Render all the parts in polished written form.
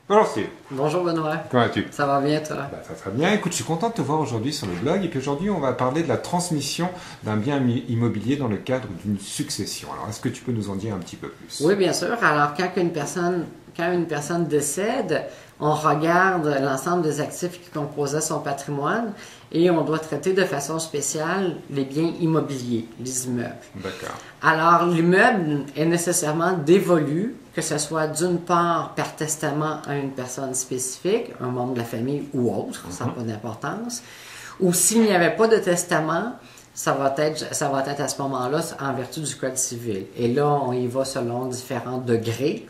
Bonjour Steve, Bonjour Benoît, comment vas-tu? ça va bien toi? Ça va très bien. Écoute, je suis content de te voir aujourd'hui sur le blog. Et puis aujourd'hui, on va parler de la transmission d'un bien immobilier dans le cadre d'une succession. Alors, est-ce que tu peux nous en dire un petit peu plus? Oui, bien sûr. Alors, quand une personne décède, on regarde l'ensemble des actifs qui composaient son patrimoine et on doit traiter de façon spéciale les biens immobiliers, les immeubles. D'accord. Alors, l'immeuble est nécessairement dévolu, que ce soit d'une part par testament à une personne spécifique, un membre de la famille ou autre, ça n'a pas d'importance, ou s'il n'y avait pas de testament, ça va être à ce moment-là en vertu du Code civil. Et là, on y va selon différents degrés,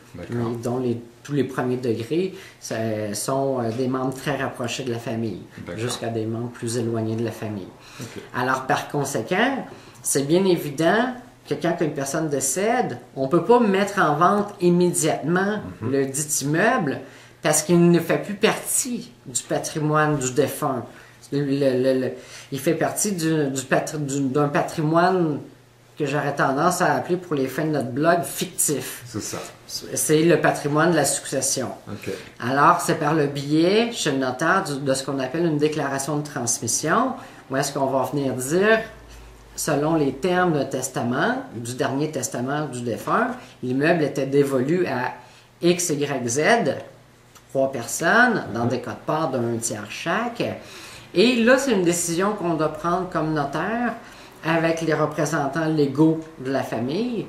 dont tous les premiers degrés sont des membres très rapprochés de la famille, jusqu'à des membres plus éloignés de la famille. Alors, par conséquent, c'est bien évident que quand une personne décède, on ne peut pas mettre en vente immédiatement le dit immeuble parce qu'il ne fait plus partie du patrimoine du défunt. Il fait partie d'un patrimoine que j'aurais tendance à appeler pour les fins de notre blog fictif. C'est ça. C'est le patrimoine de la succession. Alors, c'est par le biais, chez le notaire, de ce qu'on appelle une déclaration de transmission, où est-ce qu'on va venir dire, selon les termes d'un testament, du dernier testament du défunt, l'immeuble était dévolu à X, Y, Z, 3 personnes, dans des quotes-parts d'un tiers chaque. Et là, c'est une décision qu'on doit prendre comme notaire avec les représentants légaux de la famille,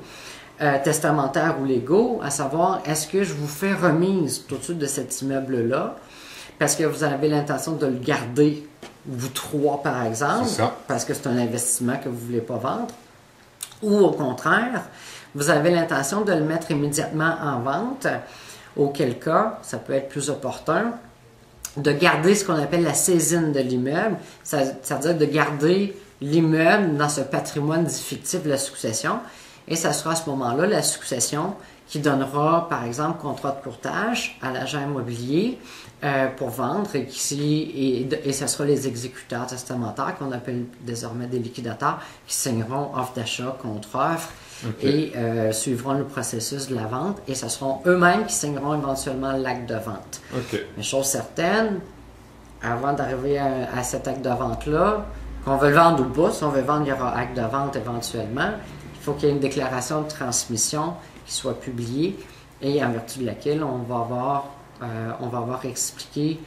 testamentaires ou légaux, à savoir, est-ce que je vous fais remise tout de suite de cet immeuble-là, parce que vous avez l'intention de le garder, vous trois par exemple, parce que c'est un investissement que vous ne voulez pas vendre, ou au contraire, vous avez l'intention de le mettre immédiatement en vente, auquel cas, ça peut être plus opportun, de garder ce qu'on appelle la saisine de l'immeuble, c'est-à-dire de garder l'immeuble dans ce patrimoine dit fictif de la succession, et ça sera à ce moment-là la succession qui donnera, par exemple, contrat de courtage à l'agent immobilier pour vendre et ce sera les exécuteurs testamentaires qu'on appelle désormais des liquidateurs qui signeront offre d'achat contre offre et suivront le processus de la vente et ce seront eux-mêmes qui signeront éventuellement l'acte de vente. Mais chose certaine, avant d'arriver à cet acte de vente-là, qu'on veut le vendre ou pas, si on veut vendre, il y aura acte de vente éventuellement, il faut qu'il y ait une déclaration de transmission qui soit publiée et en vertu de laquelle on va avoir expliqué,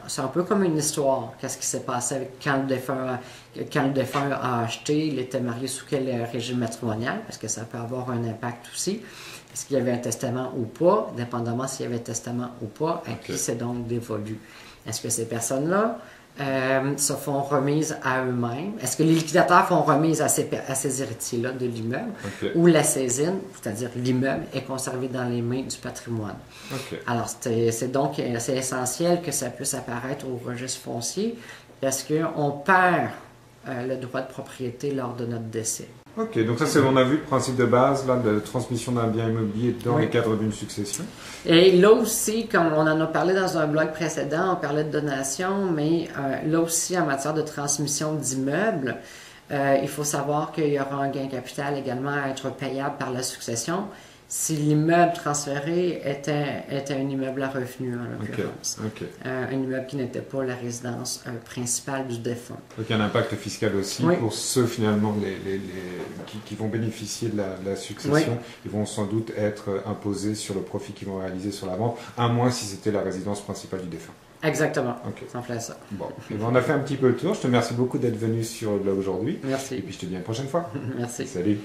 c'est un peu comme une histoire, qu'est-ce qui s'est passé avec quand le défunt a acheté, il était marié sous quel régime matrimonial, parce que ça peut avoir un impact aussi. Est-ce qu'il y avait un testament ou pas, dépendamment s'il y avait un testament ou pas, à qui c'est donc dévolu. Est-ce que ces personnes-là se font remise à eux-mêmes? Est-ce que les liquidateurs font remise à ces héritiers-là de l'immeuble? Ou la saisine, c'est-à-dire l'immeuble, est conservé dans les mains du patrimoine? Alors, c'est essentiel que ça puisse apparaître au registre foncier parce qu'on perd le droit de propriété lors de notre décès. Donc ça c'est, on a vu le principe de base là, de transmission d'un bien immobilier dans le cadre d'une succession. Et là aussi, comme on en a parlé dans un blog précédent, on parlait de donation, mais là aussi en matière de transmission d'immeubles, il faut savoir qu'il y aura un gain capital également à être payable par la succession si l'immeuble transféré était un immeuble à revenu, en l'occurrence. Un immeuble qui n'était pas la résidence principale du défunt. Donc il y a un impact fiscal aussi pour ceux finalement qui vont bénéficier de la succession. Ils vont sans doute être imposés sur le profit qu'ils vont réaliser sur la vente, à moins si c'était la résidence principale du défunt. Exactement, ça en fait ça. Bon, on a fait un petit peu le tour. Je te remercie beaucoup d'être venu sur le blog aujourd'hui. Merci. Et puis je te dis à la prochaine fois. Merci. Salut.